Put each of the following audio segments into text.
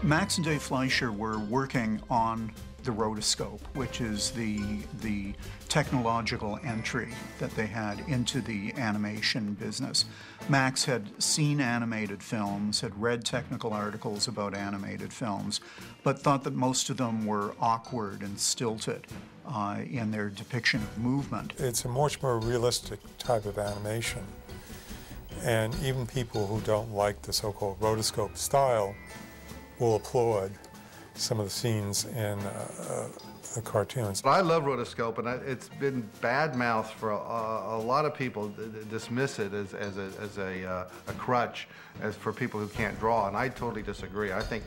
Max and Dave Fleischer were working on the rotoscope, which is the technological entry that they had into the animation business. Max had seen animated films, had read technical articles about animated films, but thought that most of them were awkward and stilted in their depiction of movement. It's a much more realistic type of animation, and even people who don't like the so-called rotoscope style will applaud some of the scenes in the cartoons. I love rotoscope, and it's been bad-mouthed for a lot of people. Dismiss it as a crutch, as for people who can't draw, and I totally disagree. I think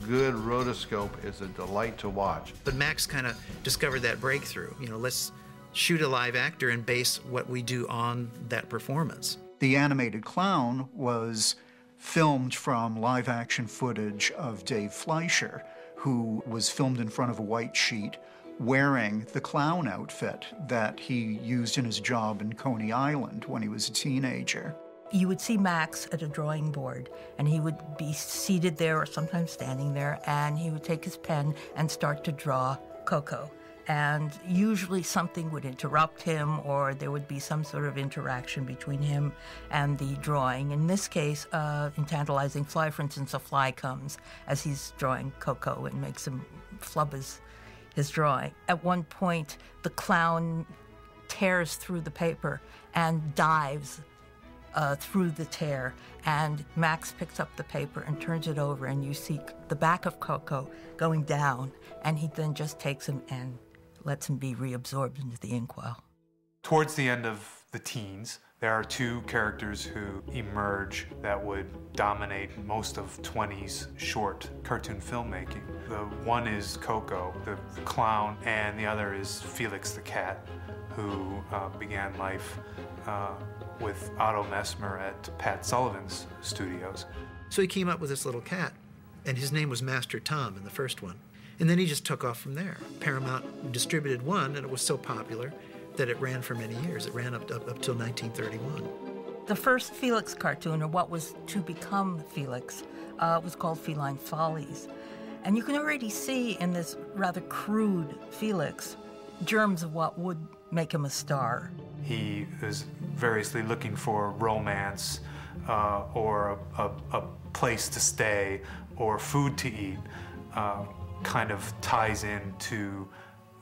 good rotoscope is a delight to watch. But Max kind of discovered that breakthrough. You know, let's shoot a live actor and base what we do on that performance. The animated clown was filmed from live-action footage of Dave Fleischer, who was filmed in front of a white sheet wearing the clown outfit that he used in his job in Coney Island when he was a teenager. You would see Max at a drawing board, and he would be seated there or sometimes standing there, and he would take his pen and start to draw Coco. And usually something would interrupt him, or there would be some sort of interaction between him and the drawing. In this case, in Tantalizing Fly, for instance, a fly comes as he's drawing Coco and makes him flub his drawing. At one point, the clown tears through the paper and dives through the tear, and Max picks up the paper and turns it over, and you see the back of Coco going down, and he then just takes him and lets him be reabsorbed into the inkwell. Towards the end of the teens, there are two characters who emerge that would dominate most of 20s short cartoon filmmaking. The one is Coco, the clown, and the other is Felix the cat, who began life with Otto Messmer at Pat Sullivan's studios. So he came up with this little cat, and his name was Master Tom in the first one. And then he just took off from there. Paramount distributed one, and it was so popular that it ran for many years. It ran up till 1931. The first Felix cartoon, or what was to become Felix, was called Feline Follies. And you can already see in this rather crude Felix germs of what would make him a star. He is variously looking for romance, or a place to stay, or food to eat. Kind of ties into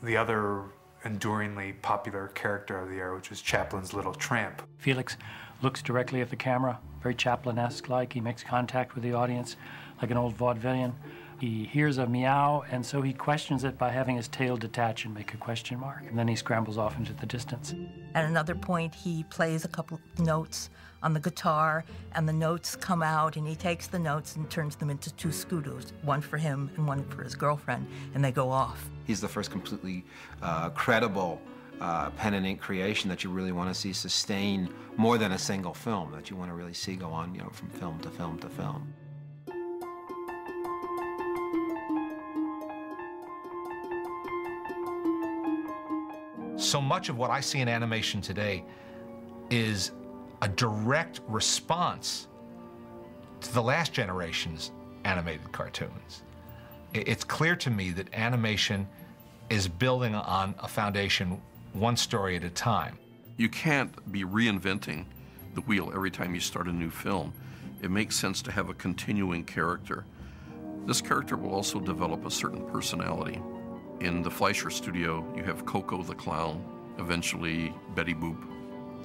the other enduringly popular character of the era, which was Chaplin's Little Tramp. Felix looks directly at the camera, very Chaplin-esque like. He makes contact with the audience like an old vaudevillian. He hears a meow, and so he questions it by having his tail detach and make a question mark. And then he scrambles off into the distance. At another point, he plays a couple of notes on the guitar, and the notes come out, and he takes the notes and turns them into two scooters, one for him and one for his girlfriend, and they go off. He's the first completely credible pen and ink creation that you really want to see sustain more than a single film, that you want to really see go on, you know, from film to film to film. So much of what I see in animation today is a direct response to the last generation's animated cartoons. It's clear to me that animation is building on a foundation one story at a time. You can't be reinventing the wheel every time you start a new film. It makes sense to have a continuing character. This character will also develop a certain personality. In the Fleischer studio, you have Coco the clown, eventually Betty Boop,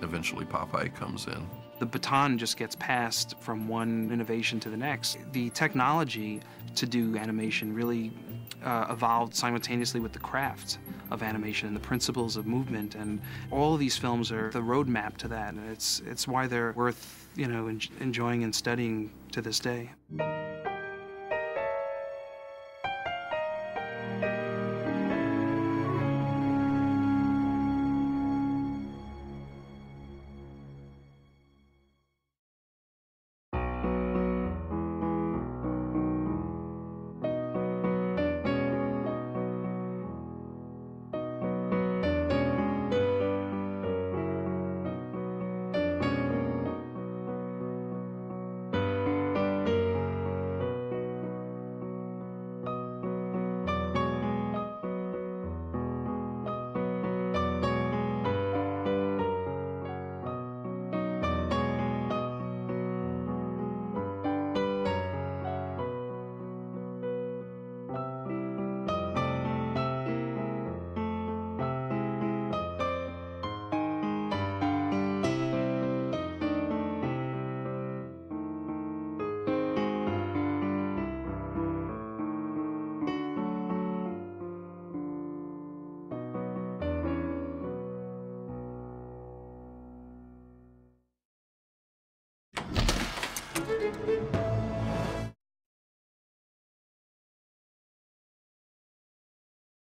eventually Popeye comes in. The baton just gets passed from one innovation to the next. The technology to do animation really evolved simultaneously with the craft of animation and the principles of movement, and all of these films are the roadmap to that, and it's why they're worth, you know, enjoying and studying to this day.